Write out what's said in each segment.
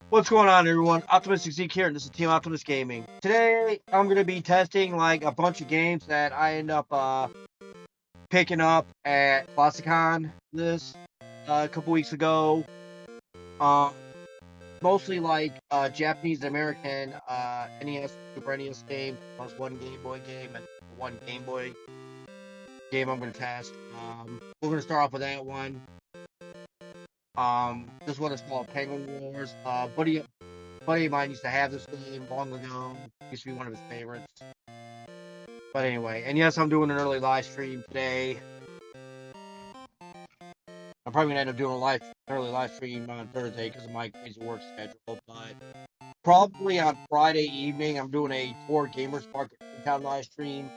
What's going on, everyone? Optimistic Zeke here, and this is Team Optimus Gaming. Today, I'm going to be testing like a bunch of games that I end up picking up at Colossalcon this a couple weeks ago. Um, Mostly like Japanese and American NES, Super NES games, plus one Game Boy game and one Game Boy game I'm going to test. We're going to start off with that one. This one is called Penguin Wars. Buddy of mine used to have this game long ago. Used to be one of his favorites. But anyway, and yes, I'm doing an early live stream today. I'm probably gonna end up doing early live stream on Thursday because of my crazy work schedule. But probably on Friday evening, I'm doing a Tour Gamers Market in Town live stream,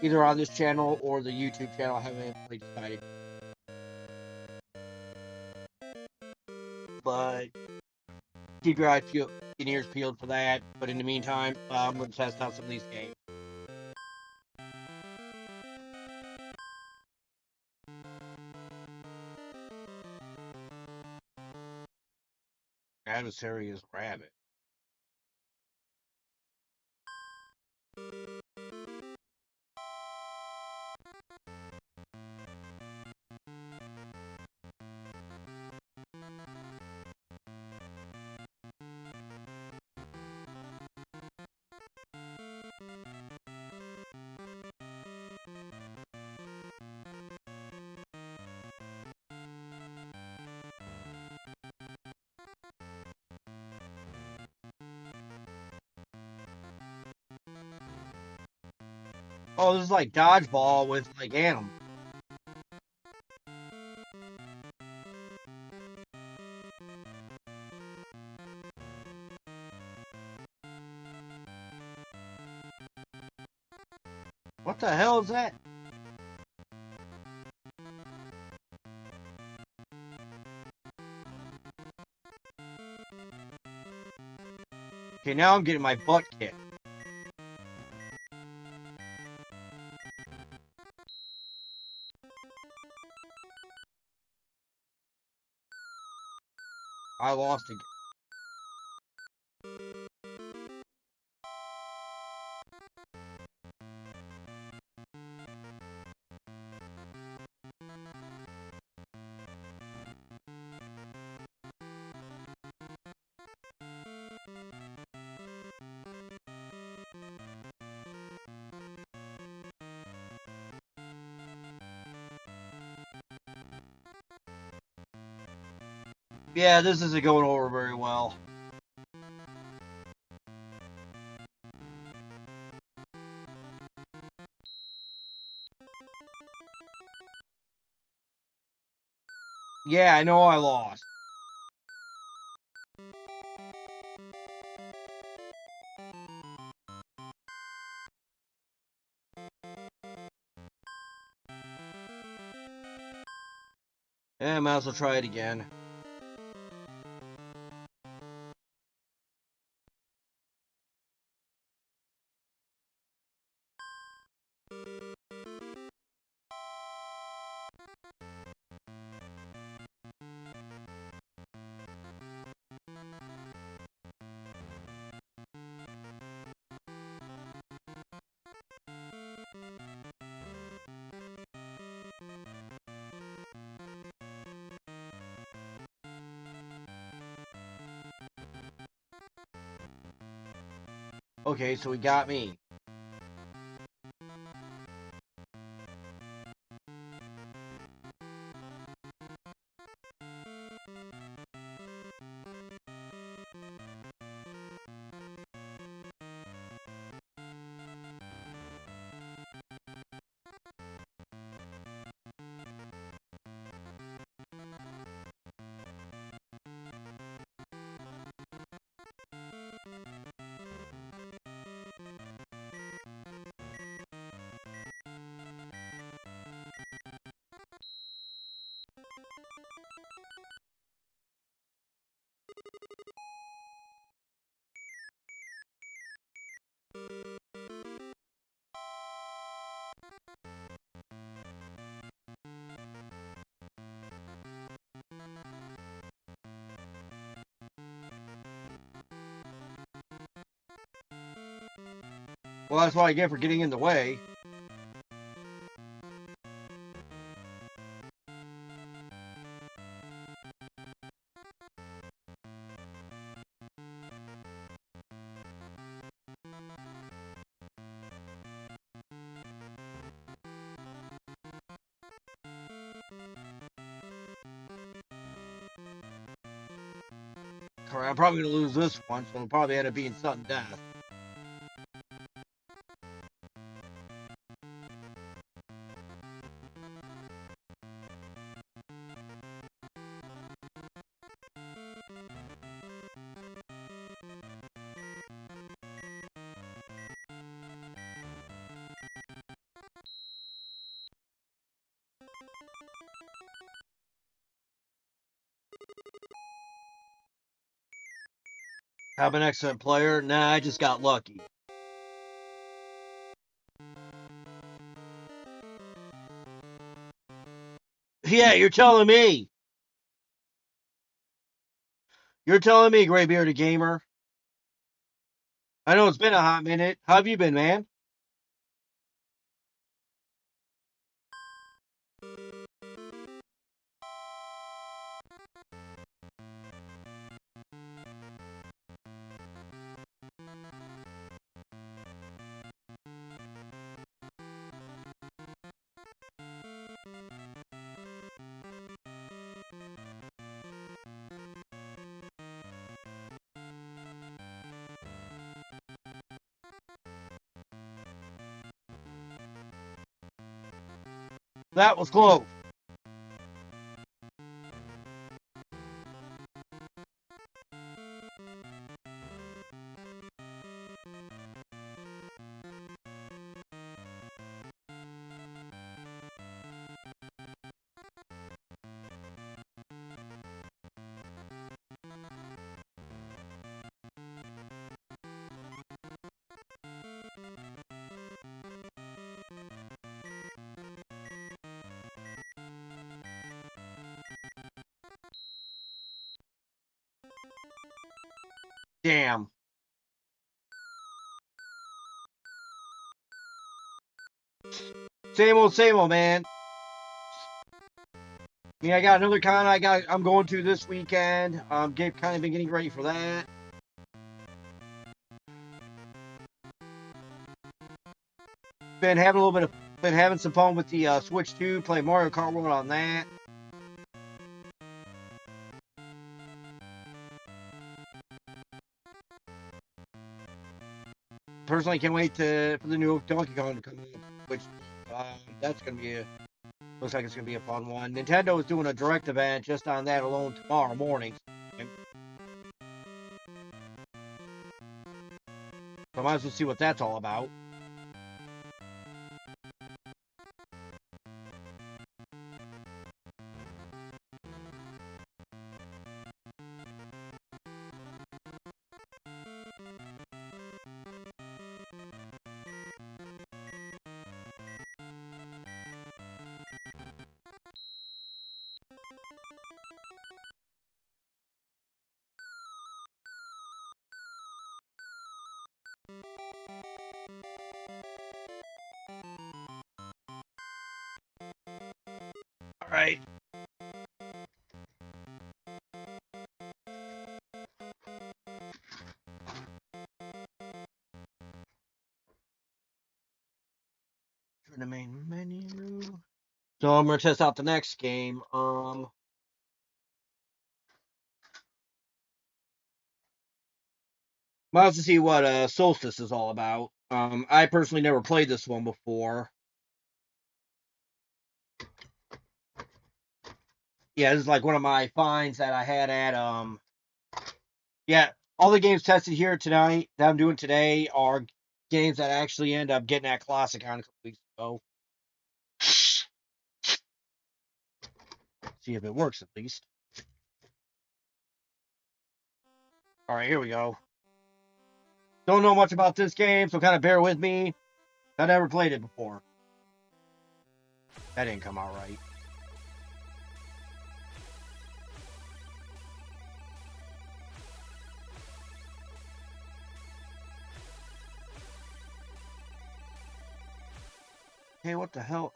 either on this channel or the YouTube channel. I haven't really decided. But keep your eyes peeled, and ears peeled for that. But in the meantime, I'm gonna test out some of these games. Adversary is Rabbit. Oh, this is like dodgeball with like animals. What the hell is that? Okay, now I'm getting my butt kicked. I lost again. Yeah, this isn't going over very well. Yeah, I know I lost. Yeah, I might as well try it again. Okay, so he got me. Well, that's what I get for getting in the way. Correct. I'm probably going to lose this one, so it'll probably end up being sudden death. I'm an excellent player. Nah, I just got lucky. Yeah, you're telling me. You're telling me, Gray Bearded Gamer. I know it's been a hot minute. How have you been, man? That was close. Damn. Same old, man. I mean, I got another con I'm going to this weekend. Kind of been getting ready for that. Been having some fun with the Switch 2, playing Mario Kart World on that. Personally, can't wait for the new Donkey Kong to come out, which that's gonna be looks like it's gonna be a fun one. Nintendo is doing a direct event just on that alone tomorrow morning. So I might as well see what that's all about. All right. Turn the main menu. So I'm gonna test out the next game. Might as well see what Solstice is all about. I personally never played this one before. Yeah, this is like one of my finds that I had at yeah, all the games tested here tonight that I'm doing today are games that I actually end up getting at Colossalcon a couple weeks ago. See if it works at least. All right, here we go. Don't know much about this game, so kind of bear with me. I never played it before. That didn't come out right. Hey, what the hell?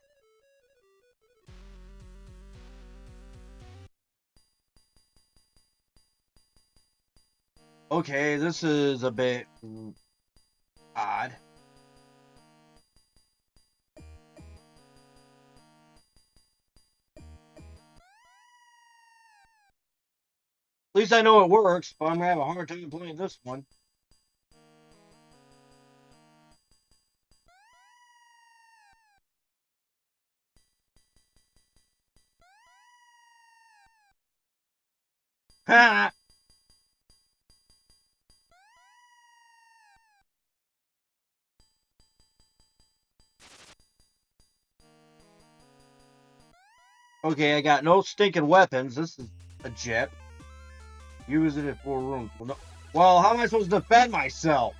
Okay, this is a bit odd. At least I know it works, but I'm gonna have a hard time playing this one. Ha! Okay, I got no stinking weapons. This is a jet. Use it at 4 rooms. Well, no. Well, how am I supposed to defend myself?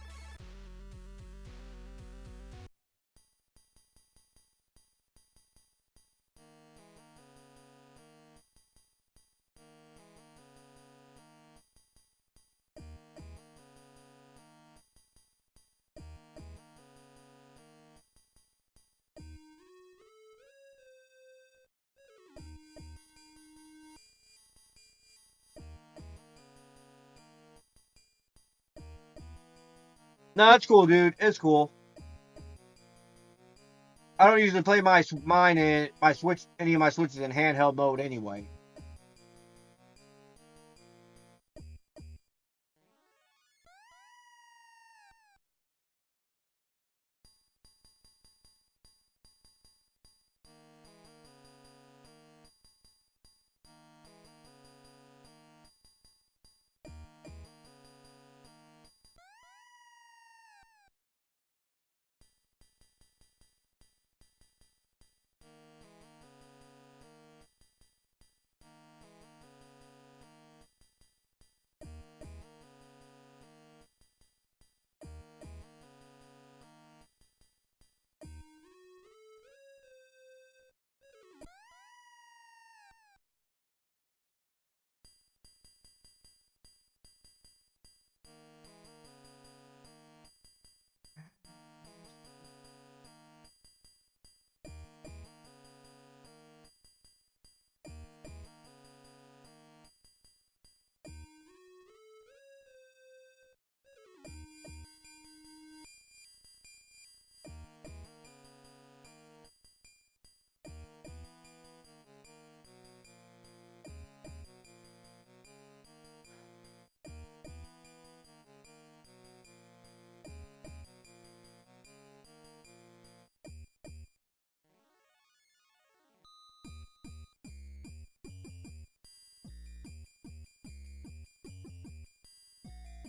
No, it's cool, dude. It's cool. I don't usually play my switch any of my switches in handheld mode anyway.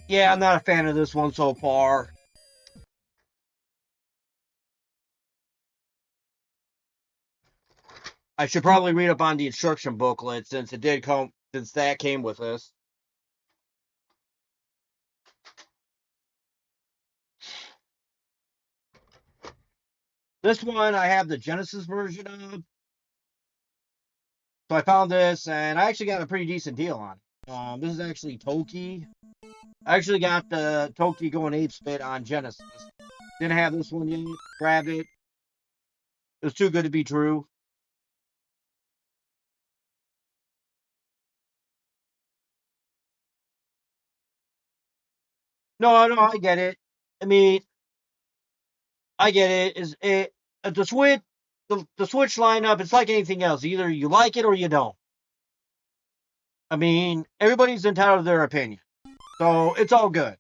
Yeah, I'm not a fan of this one so far. I should probably read up on the instruction booklet since that came with this. This one I have the Genesis version of. So I found this and I actually got a pretty decent deal on it. This is actually Toki. I actually got the Toki going ape spit on Genesis. Didn't have this one yet. Grabbed it. It was too good to be true. No, no, I get it. I mean, I get it. Is it the Switch? The Switch lineup? It's like anything else. Either you like it or you don't. I mean, everybody's entitled to their opinion, so it's all good.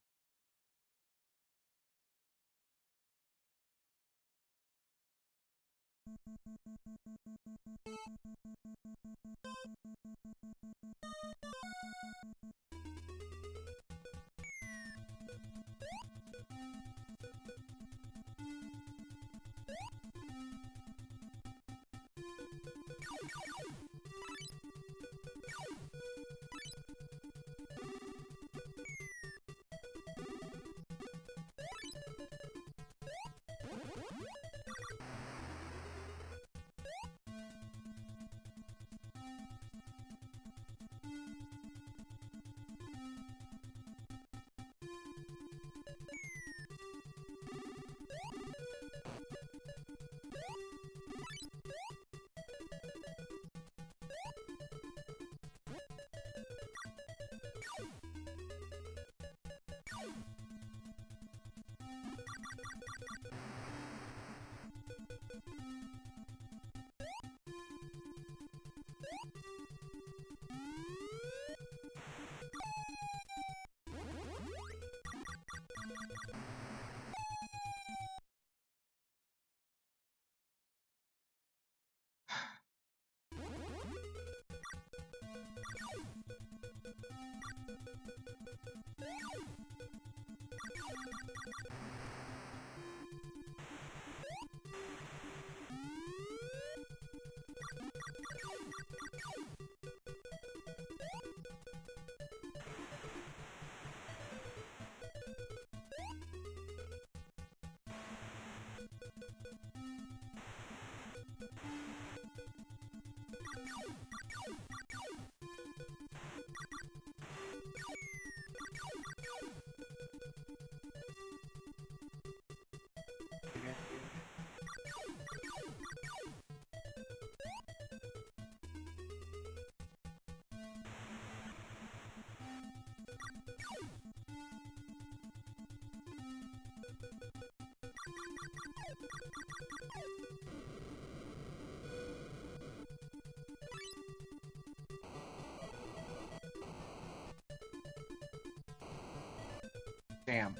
Damn.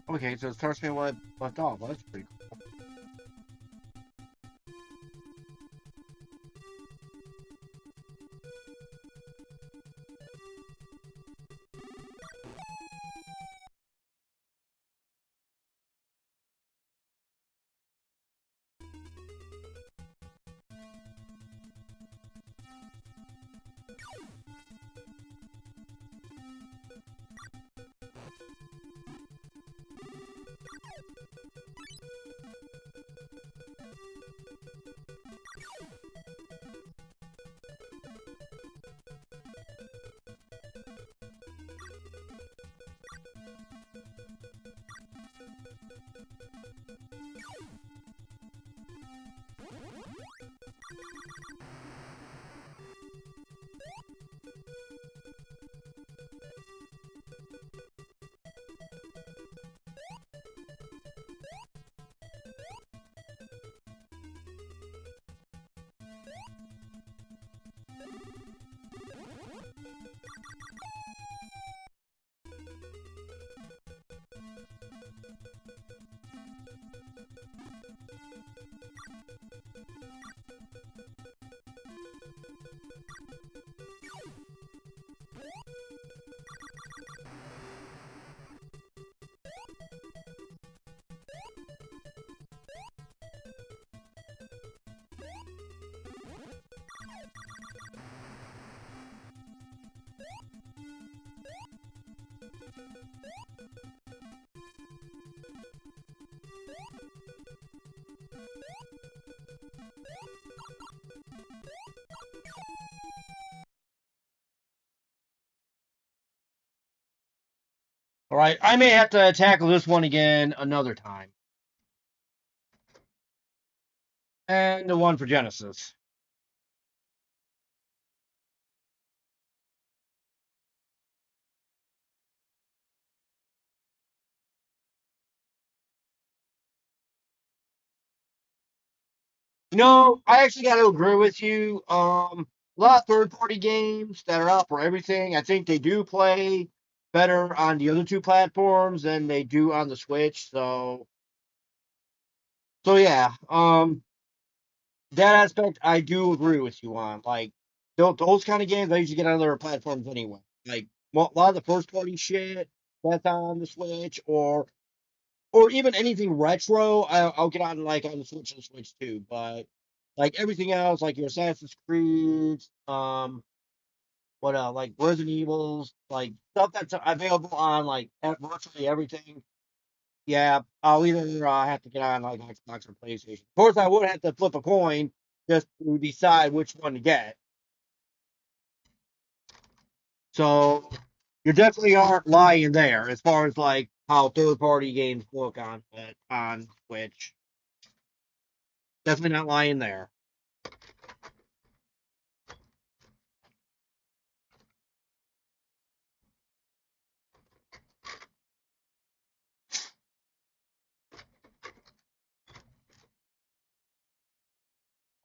Okay, so it starts me what I left off. Well, that's pretty cool. All right, I may have to tackle this one again another time. And the one for Genesis. No, I actually got to agree with you. A lot of third-party games that are out for everything. I think they do play better on the other two platforms than they do on the Switch. So yeah. That aspect I do agree with you on. Like those kind of games, I usually get on other platforms anyway. Like a lot of the first-party shit that's on the Switch, or even anything retro, I'll get on like on the Switch too. But like everything else, like your Assassin's Creed, what like Resident Evils, like stuff that's available on like virtually everything. Yeah, I'll either have to get on like Xbox or PlayStation. Of course, I would have to flip a coin just to decide which one to get. So you definitely aren't lying there as far as like how third-party games look on Switch. Definitely not lying there.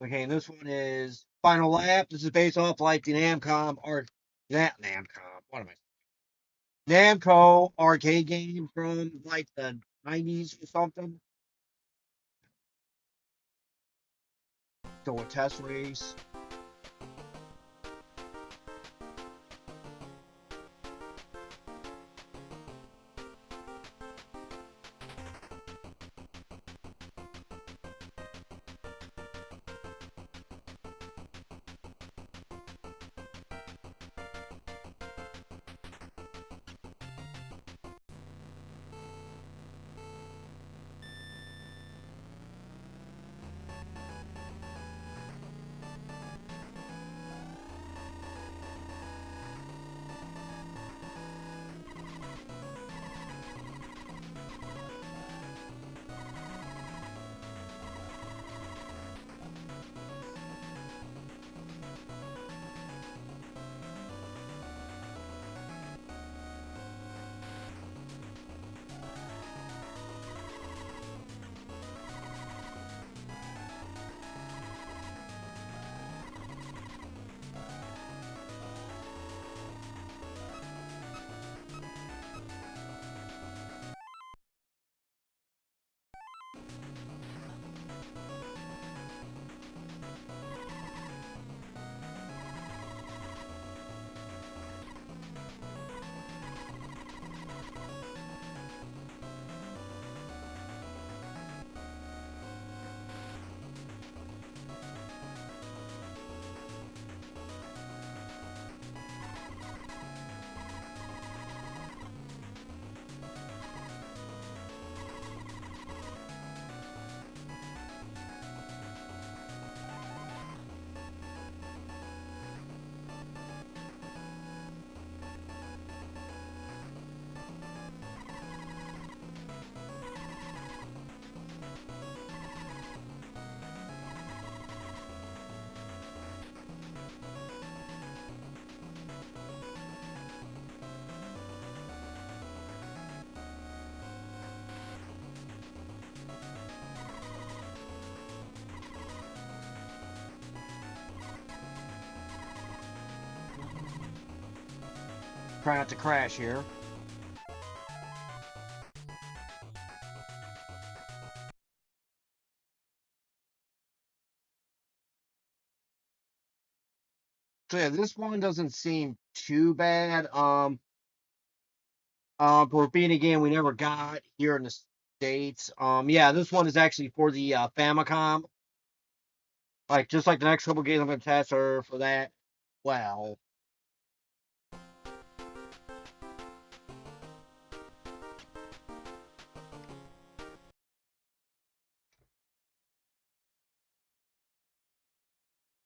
Okay, and this one is Final Lap. This is based off like the Namcom or not Namcom. What am I? Namco arcade game from like the 90s or something. So a test race. Try not to crash here. So yeah, this one doesn't seem too bad. For being a game we never got here in the States. Yeah, this one is actually for the Famicom. Like just like the next couple games I'm gonna test are for that. Well,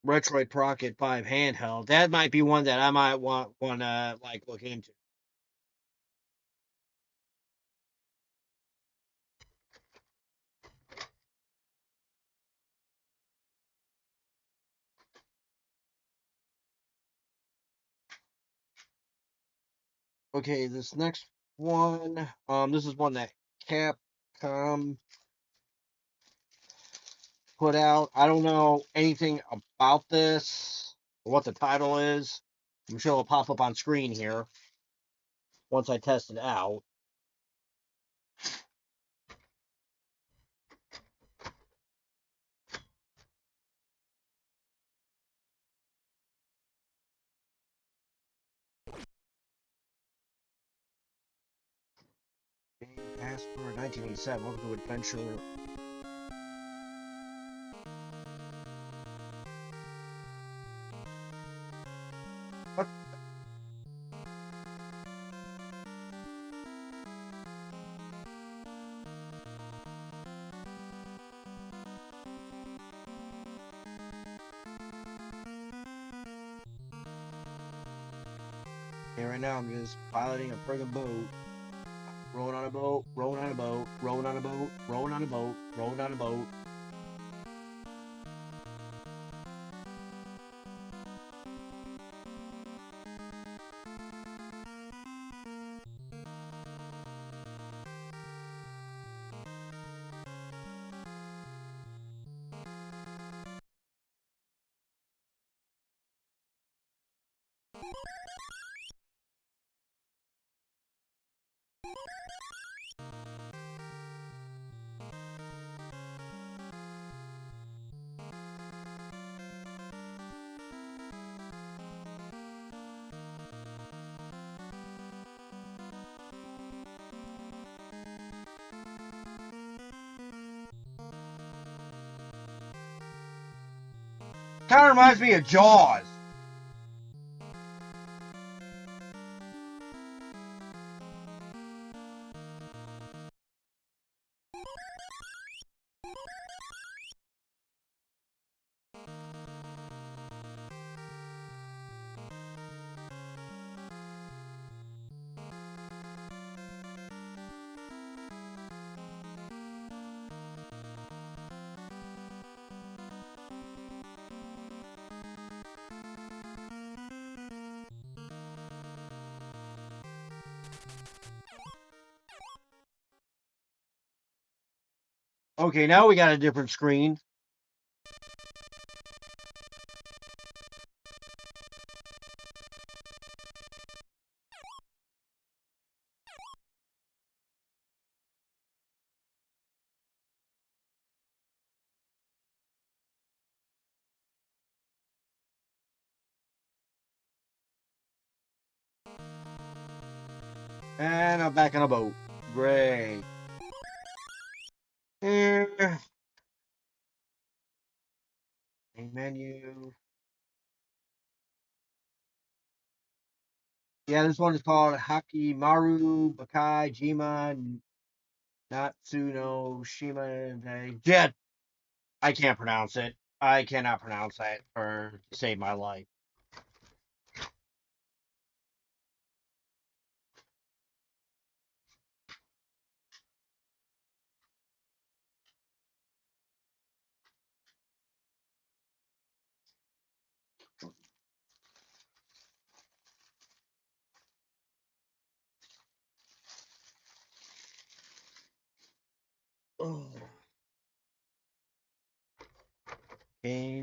Retroid Pocket 5 handheld. That might be one that I might wanna like look into. Okay, this next one, this is one that Capcom put out. I don't know anything about this or what the title is. I'm sure it'll pop up on screen here once I test it out. Password 1987. Welcome to Adventure. What? Okay, right now I'm just piloting a friggin' boat. Rolling on a boat, rolling on a boat, rolling on a boat, rolling on a boat, rolling on a boat. Kind of reminds me of Jaws. Okay, now we got a different screen. And I'm back on a boat. Great. Eh, main menu. Yeah, this one is called Hakimaru Bakai Jima Natsuno Shima. Jet. I can't pronounce it. I cannot pronounce that or save my life. Oh. Okay.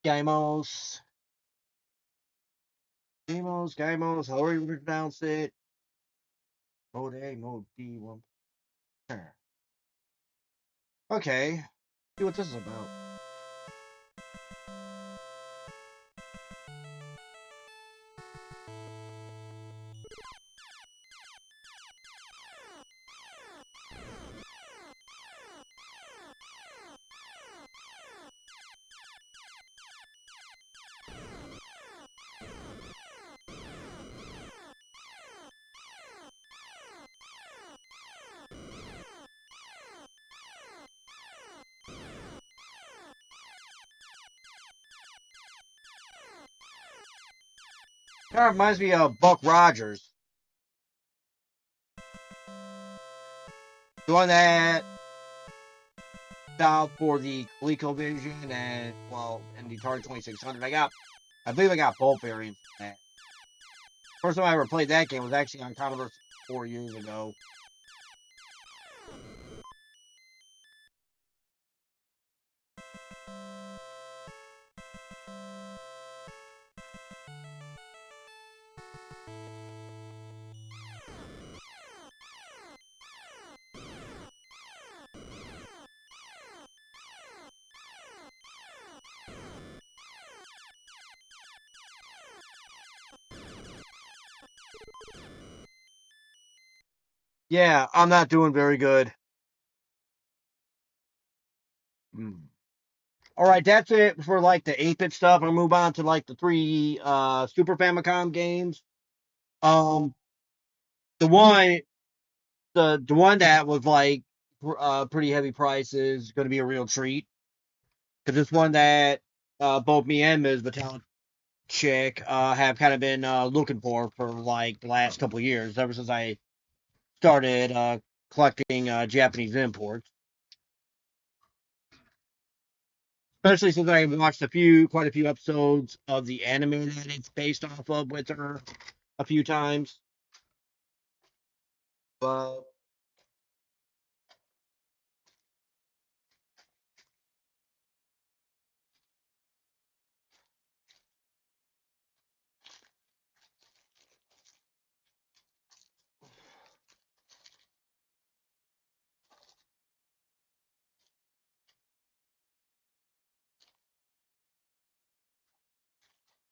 Gaimos. Gaimos, however you pronounce it. Mode A, Mode B, one. Okay. See what this is about. Kind of reminds me of Buck Rogers. The one that out for the ColecoVision and, well, and the Atari 2600. I believe I got both variants of that. First time I ever played that game was actually on Commodore 4 years ago. Yeah, I'm not doing very good. All right, that's it for like the 8-bit stuff. I'll move on to like the three Super Famicom games. Um, the one the one that was like pretty heavy price is going to be a real treat because it's one that both me and Ms. Battalion Chick have kind of been looking for like the last couple of years, ever since I started collecting Japanese imports. Especially since I watched quite a few episodes of the anime that it's based off of with her a few times. But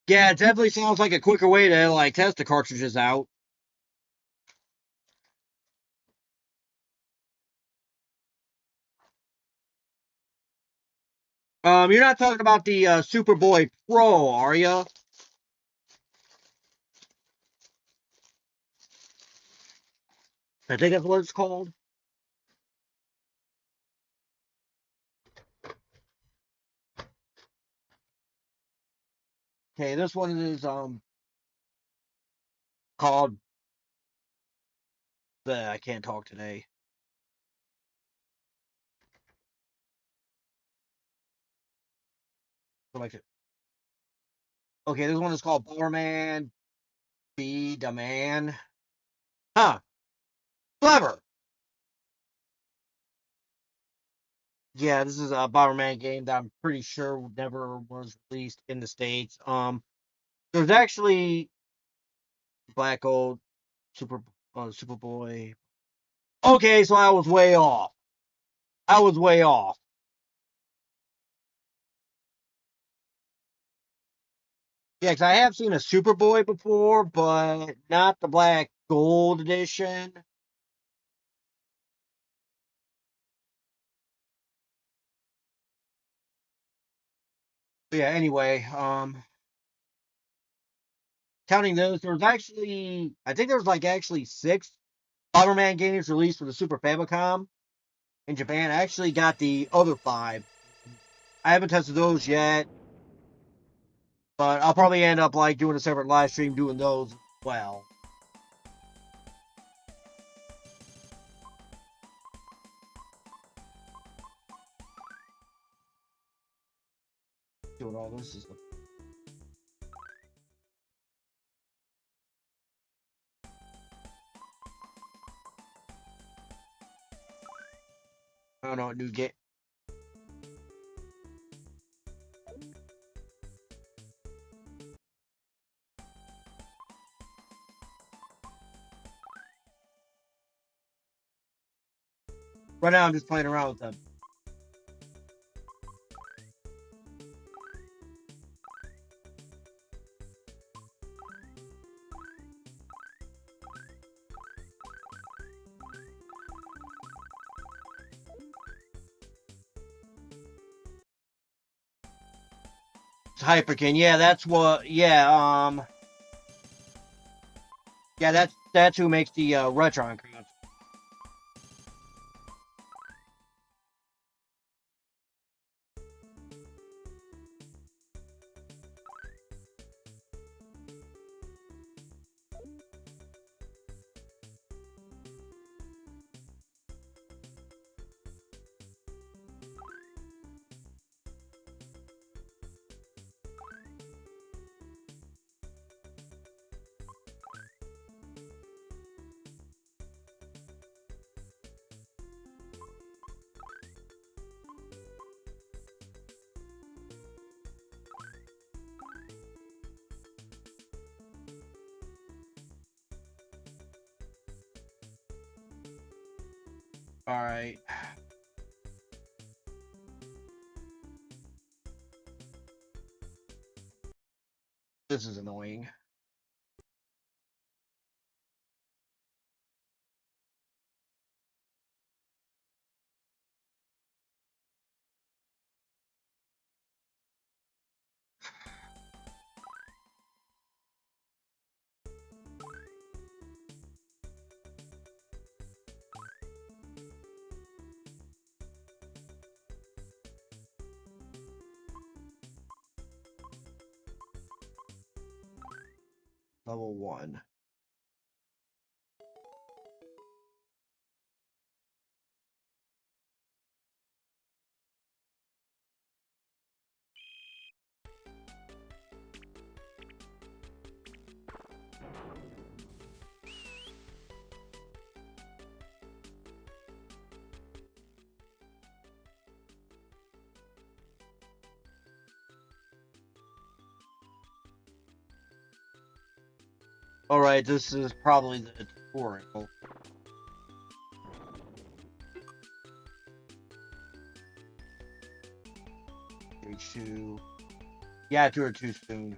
yeah, it definitely sounds like a quicker way to like test the cartridges out. You're not talking about the Superboy Pro, are you? I think that's what it's called. Okay, this one is called the I can't talk today. Like okay, this one is called Bomberman Be the Man. Huh. Clever. Yeah, this is a Bomberman game that I'm pretty sure never was released in the States. There's actually Black Gold, Superboy. Okay, so I was way off. I was way off. Yeah, 'cause I have seen a Superboy before, but not the Black Gold edition. But yeah, anyway, counting those, there was actually, I think there was like actually six Bomberman games released for the Super Famicom in Japan. I actually got the other five. I haven't tested those yet, but I'll probably end up like doing a separate live stream doing those as well. Doing all this is. I don't know what new game. Right now, I'm just playing around with them. Hyperkin, yeah, that's what. Yeah, that's who makes the Retron cards. All right. This is annoying. Level 1. All right, this is probably the tutorial. H2. Yeah, 2 or 2 soon.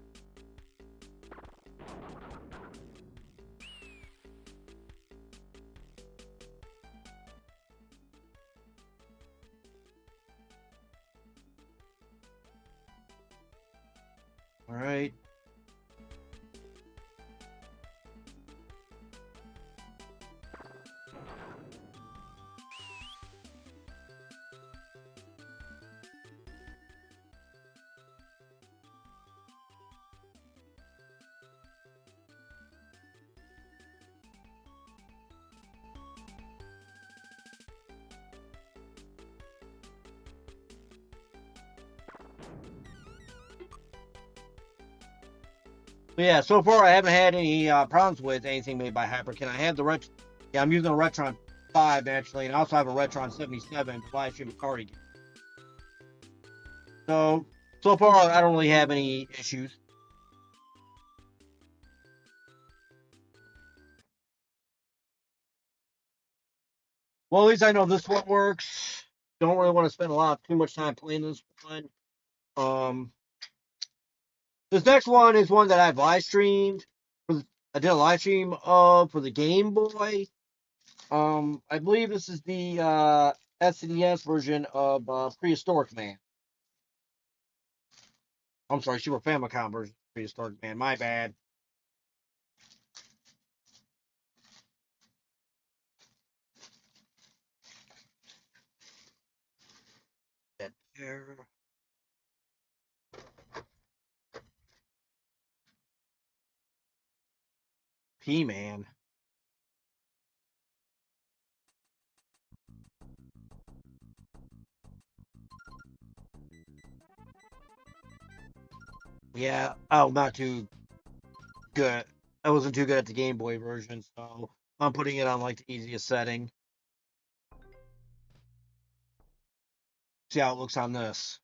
But yeah, so far I haven't had any problems with anything made by Hyperkin. I have the yeah, I'm using a Retron 5 actually, and I also have a Retron 77 to live stream a party game. So far I don't really have any issues. Well, at least I know this one works. Don't really want to spend too much time playing this one. This next one is one that I've live streamed. I did a live stream of for the Game Boy. I believe this is the SNES version of Prehistoric Man. I'm sorry, Super Famicom version of Prehistoric Man. My bad. P-Man. Yeah, oh, not too good. I wasn't too good at the Game Boy version, so I'm putting it on like the easiest setting. See how it looks on this.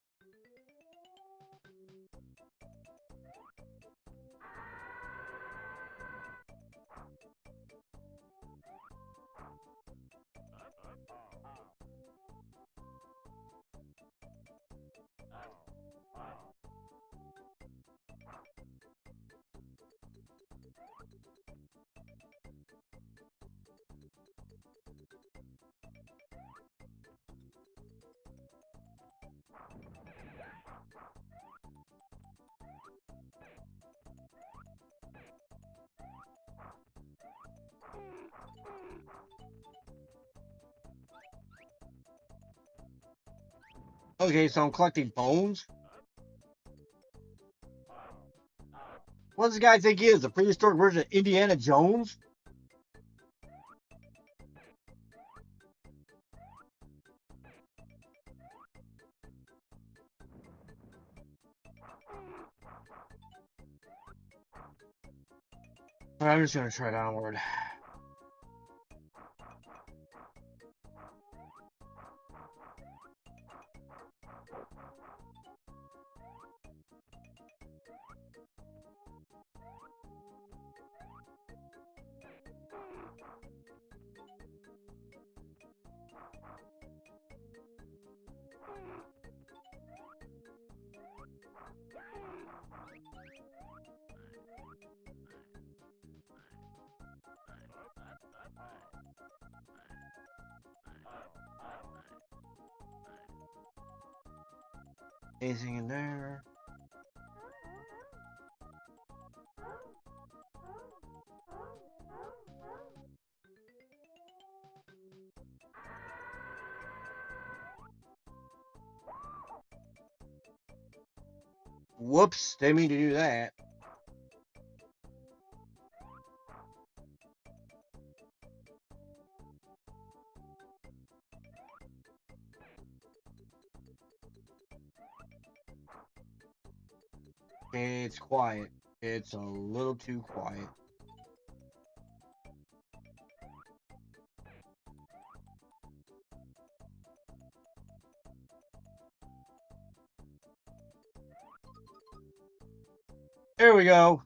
Okay, so I'm collecting bones. What does this guy think he is? The prehistoric version of Indiana Jones? Alright, I'm just gonna try downward. Anything in there? Whoops, didn't mean to do that. It's quiet. It's a little too quiet. There we go.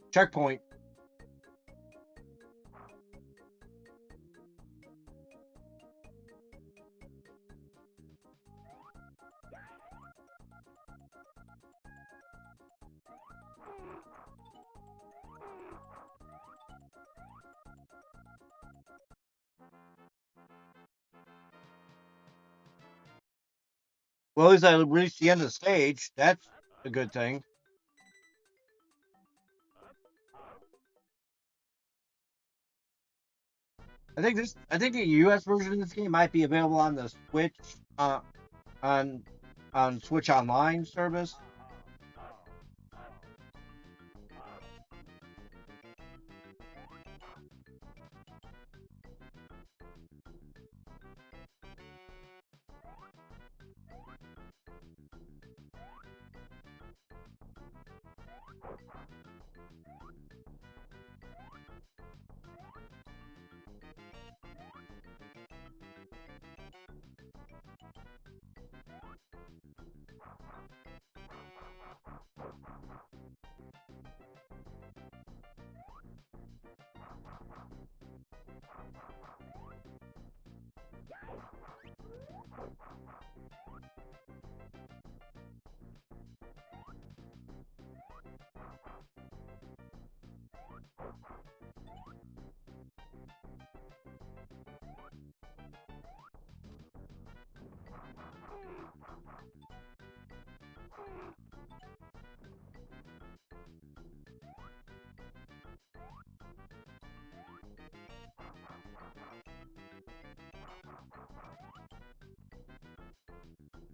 Checkpoint. Well, at least I reached the end of the stage. That's a good thing. I think the US version of this game might be available on the Switch on on Switch Online service.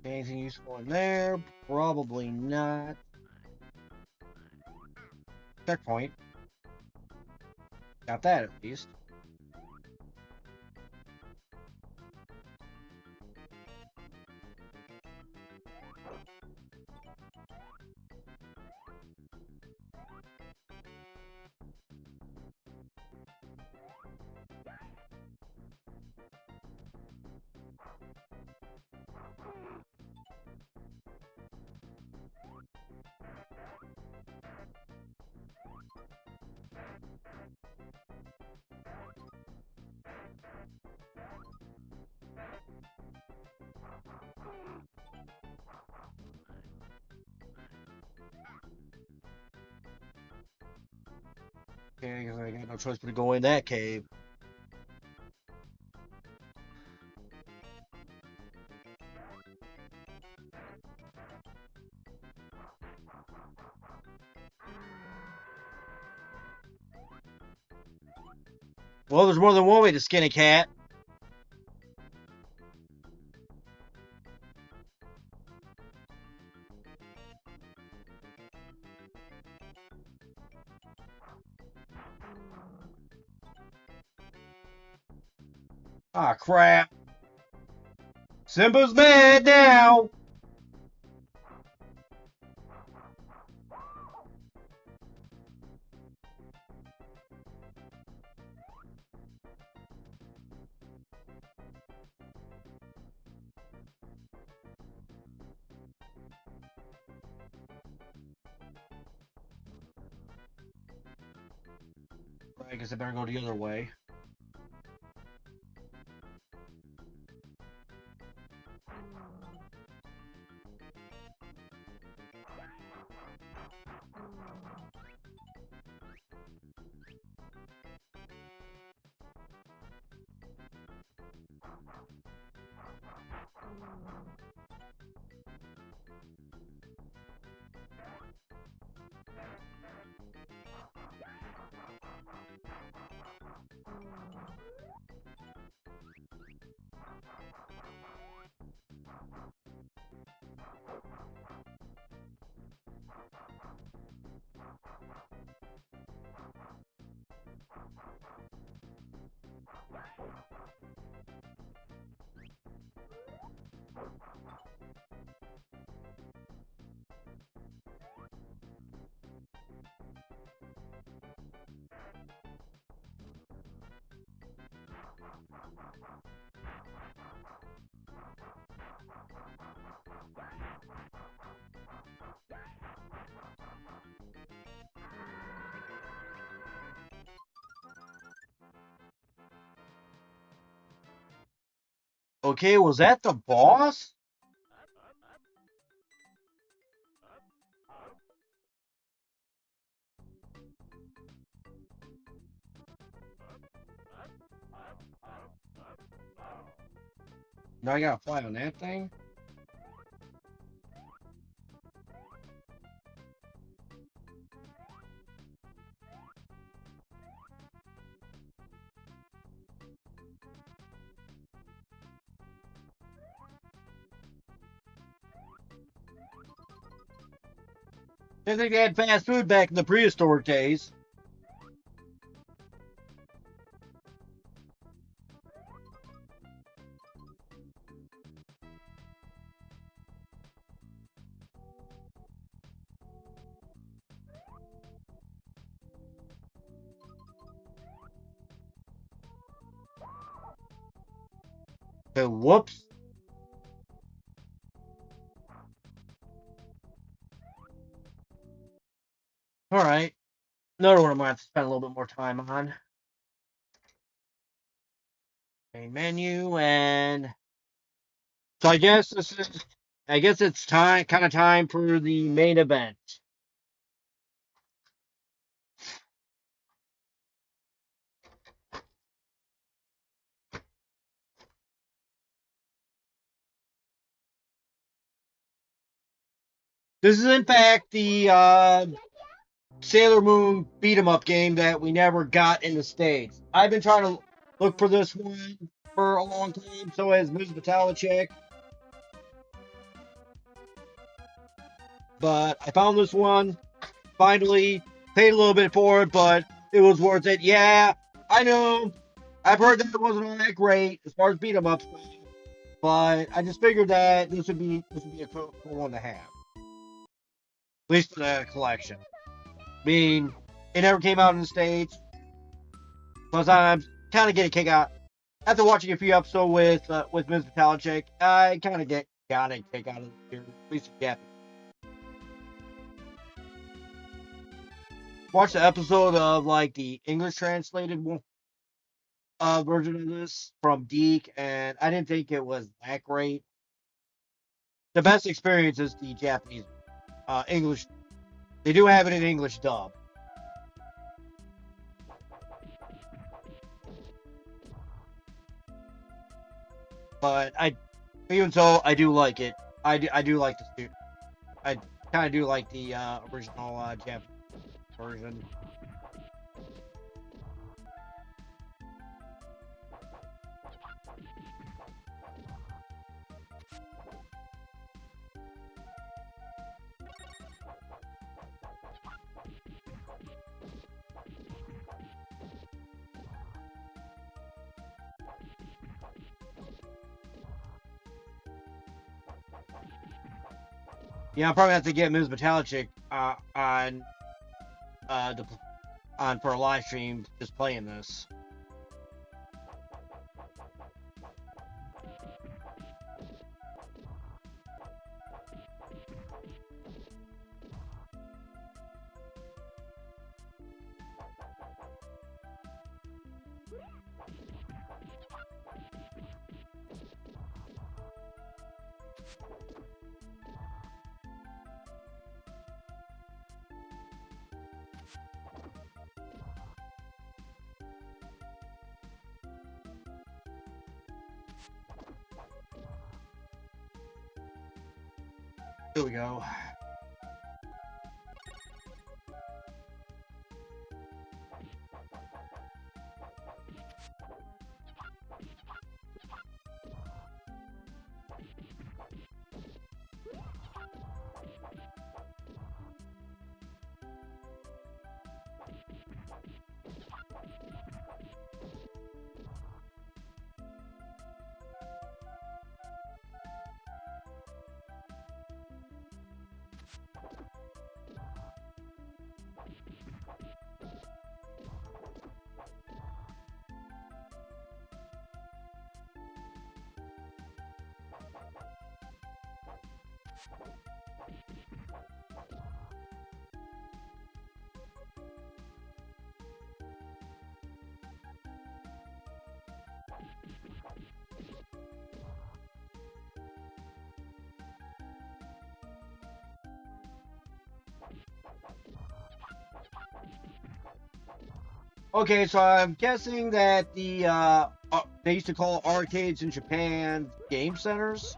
Anything useful in there? Probably not. Checkpoint. Got that at least. Okay, I guess I got no choice but to go in that cave. Well, there's more than one way to skin a cat. Ah, crap. Simba's mad now. I guess I better go the other way. Okay, was that the boss? Now I gotta fly on that thing? Didn't think they had fast food back in the prehistoric days. So, whoops. Alright. Another one I'm going to have to spend a little bit more time on. Main menu, and so I guess it's kind of time for the main event. This is in fact the Sailor Moon beat 'em up game that we never got in the States. I've been trying to look for this one for a long time, so has Ms. Metallic, but I found this one finally, paid a little bit for it, but it was worth it. Yeah, I know. I've heard that it wasn't all that great as far as beat 'em ups go, but I just figured that this would be a cool one to have, at least for the collection. I mean, it never came out in the States. Plus, I'm kind of getting a kick out after watching a few episodes with Ms. Metallic. I kind of got a kick out of it, at least in Japanese. Watched the episode of like the English translated version of this from Deke, and I didn't think it was that great. The best experience is the Japanese English. They do have it in English dub. But even so, I do like it. I do like the suit. I kind of do like the original Japanese version. Yeah, I'll probably have to get Ms. Metallic on for a live stream just playing this. Here we go. Okay, so I'm guessing that they used to call arcades in Japan game centers.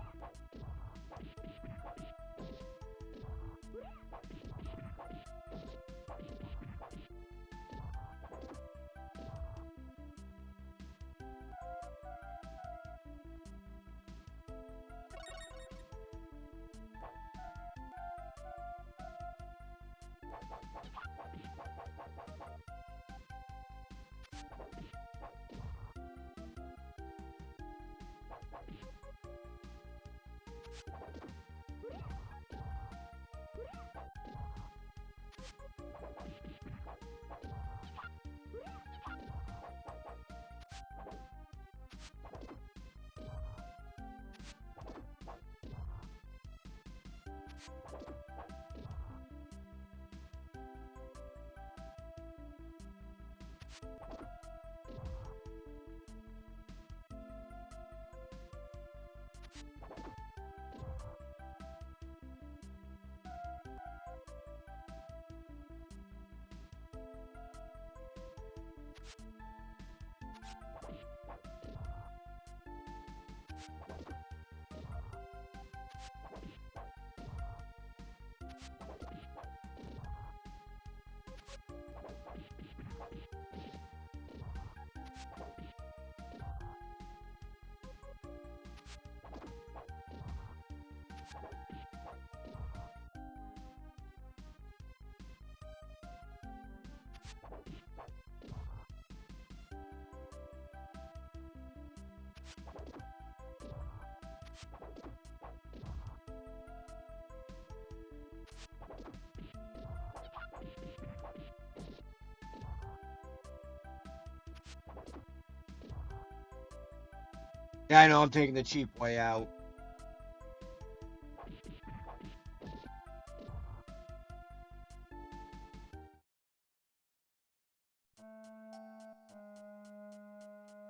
Yeah, I know I'm taking the cheap way out.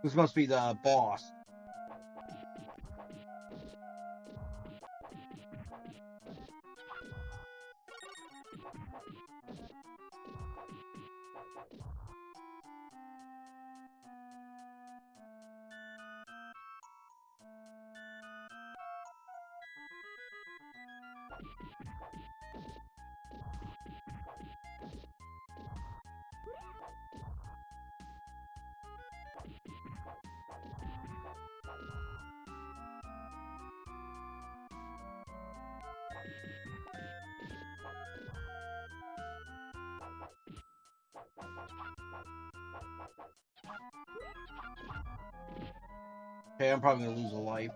This must be the boss. Okay, I'm probably gonna lose a life.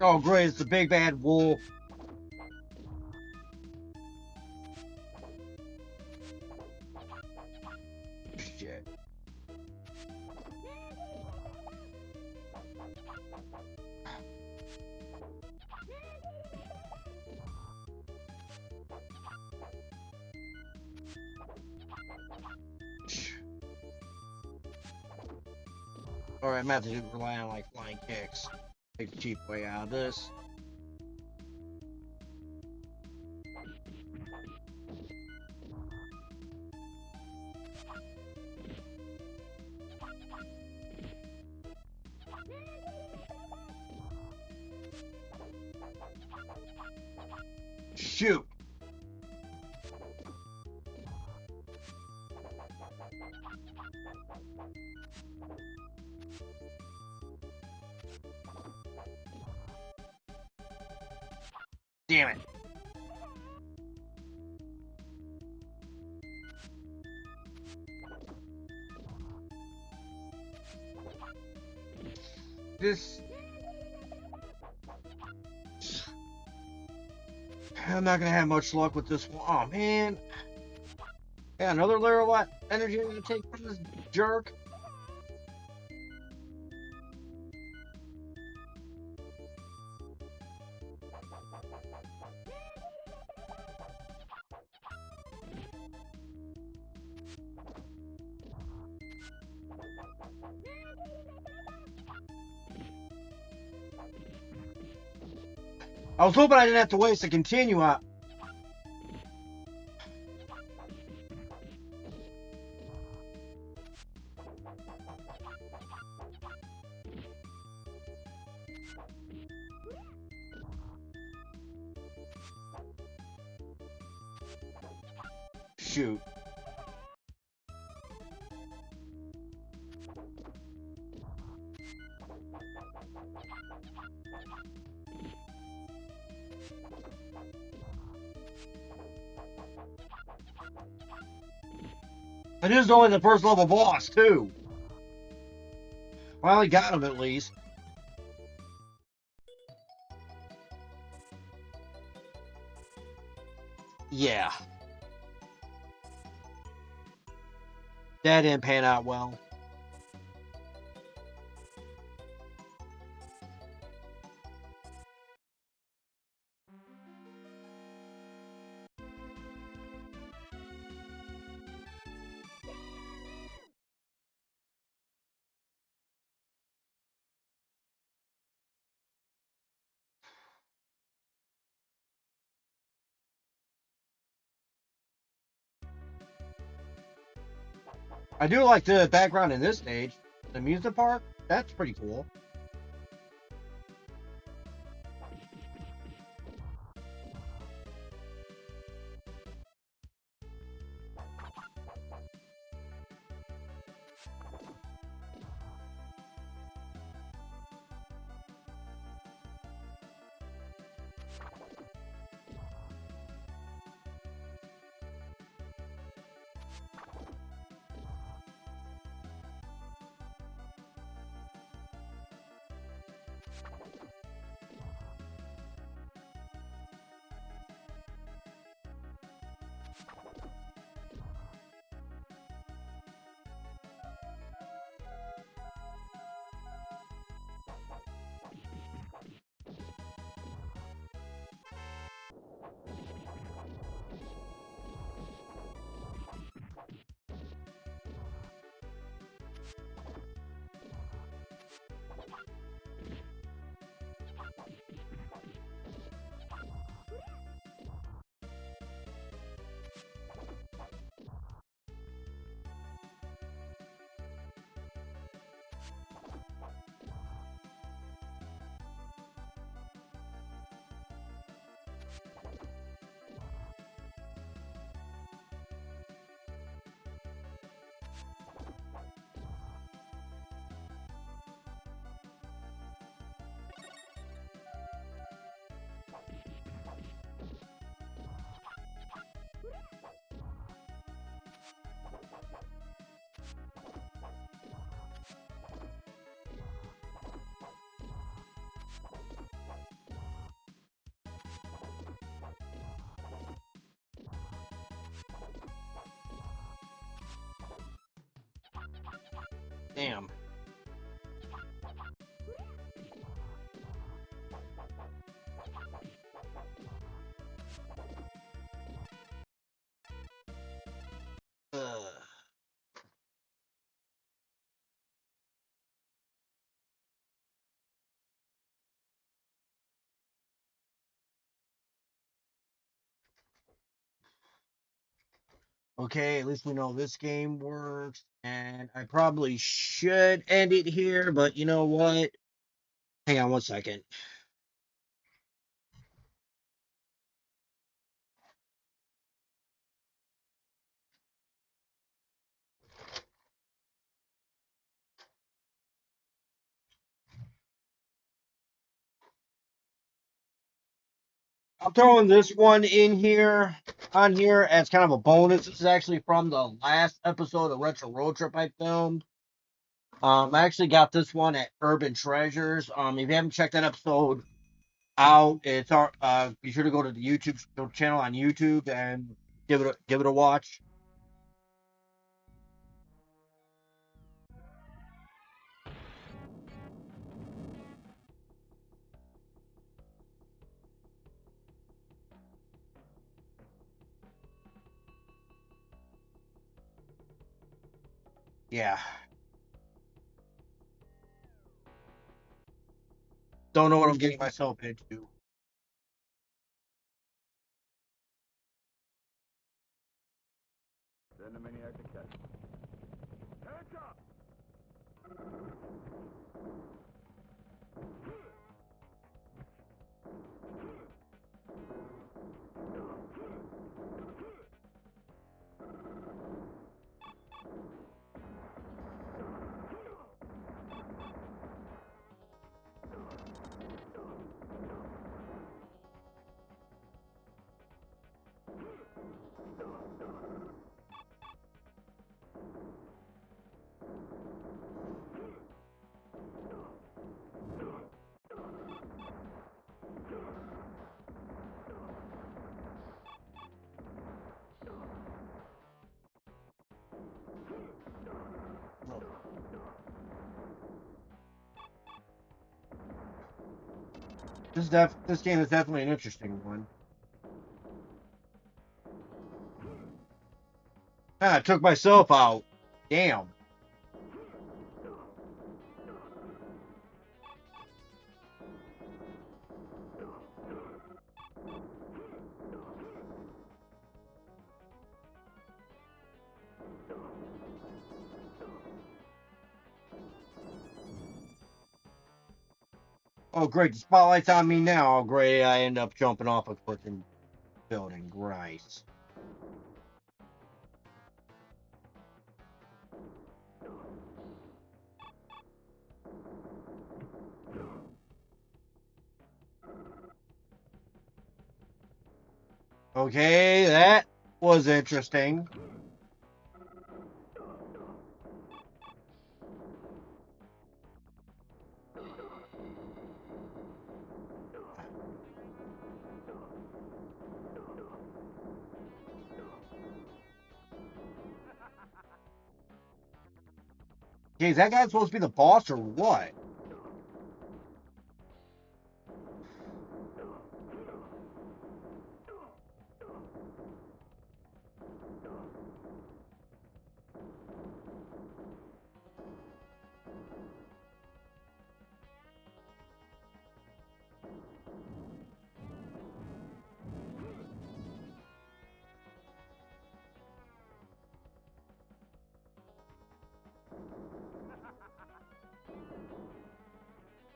Oh, great, it's the big bad wolf. Shit. Alright, I'm gonna have to rely on like flying kicks. Take the cheap way out of this. Shoot! Damn it. This... I'm not gonna have much luck with this one. Oh, man. Yeah, another layer of what energy I'm gonna take from this jerk. I was hoping I didn't have to waste a continue on. Shoot. It is only the first level boss, too. Finally got him, at least. Yeah. That didn't pan out well. I do like the background in this stage. The amusement park, that's pretty cool. Damn. Ugh. Okay, at least we know this game works. And I probably should end it here, but you know what? Hang on 1 second. I'm throwing this one in here, on here, as kind of a bonus. This is actually from the last episode of Retro Road Trip I filmed. I actually got this one at Urban Treasures. If you haven't checked that episode out, it's our be sure to go to the YouTube channel on YouTube and give it a watch. Yeah. Don't know what I'm getting myself into. This game is definitely an interesting one. Ah, I took myself out. Damn. Oh, great. The spotlight's on me now. Oh, great. I end up jumping off a freaking building. Great. Okay, that was interesting. Okay, is that guy supposed to be the boss or what?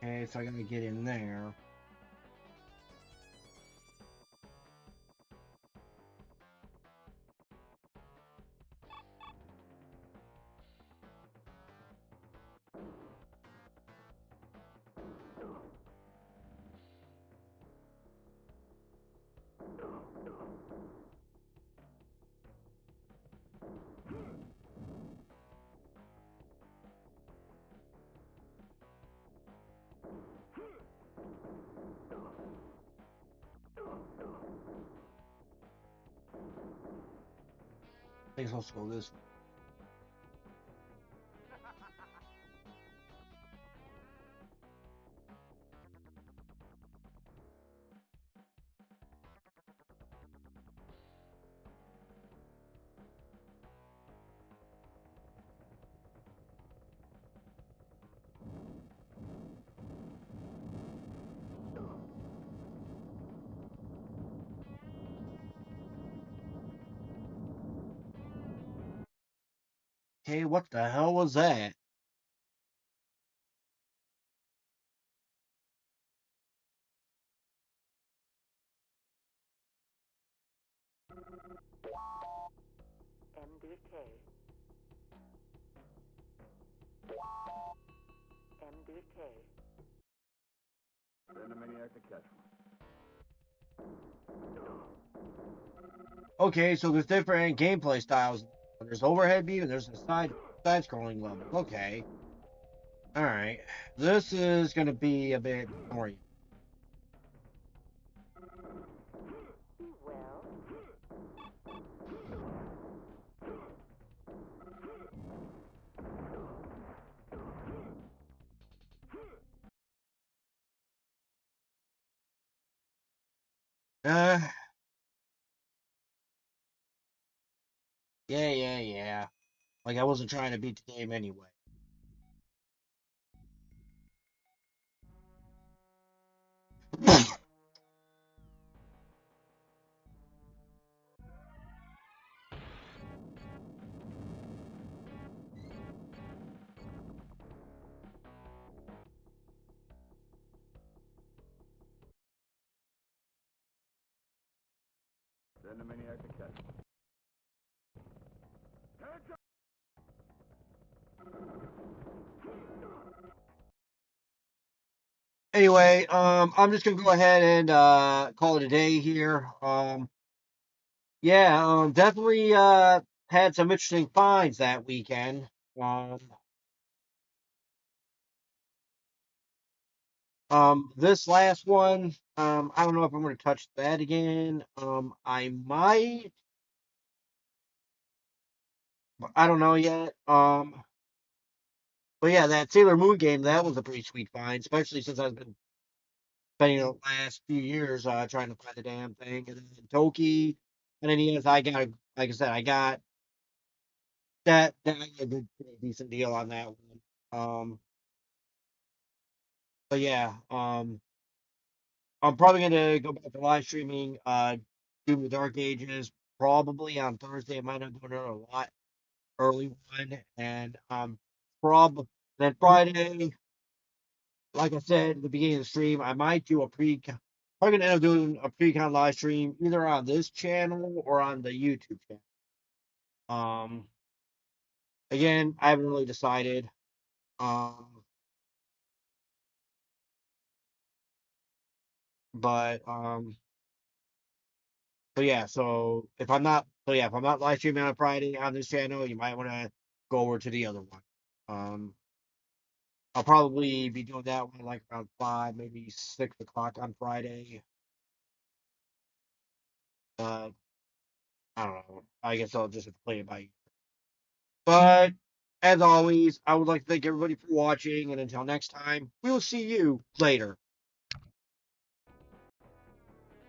Okay, so I gotta get in there. I think it's supposed to go this way. Okay, what the hell was that? MDK. MDK. Send a maniac to catch Okay, so there's different gameplay styles. There's overhead view and there's a side scrolling level. Okay. Alright. This is gonna be a bit more. Well, Uh yeah. Like I wasn't trying to beat the game anyway. Send a maniac to catch Anyway, I'm just gonna go ahead and call it a day here. Yeah, definitely had some interesting finds that weekend. Um, this last one, I don't know if I'm gonna touch that again. I might, but I don't know yet. But yeah, that Sailor Moon game, that was a pretty sweet find, especially since I've been spending the last few years trying to find the damn thing, and then Toki, and then yes, I got like I said, I got that I got a good pretty decent deal on that one. But yeah, I'm probably gonna go back to live streaming Doom the Dark Ages probably on Thursday. I might not do another lot early one, and then Friday, like I said at the beginning of the stream, I might do a probably gonna end up doing a pre-con live stream either on this channel or on the YouTube channel. Um, again, I haven't really decided. Um, but if I'm not live streaming on Friday on this channel, you might want to go over to the other one. Um, I'll probably be doing that one like around 5, maybe 6 o'clock on Friday. But I don't know. I guess I'll just have to play it by ear. But as always, I would like to thank everybody for watching, and until next time, we'll see you later.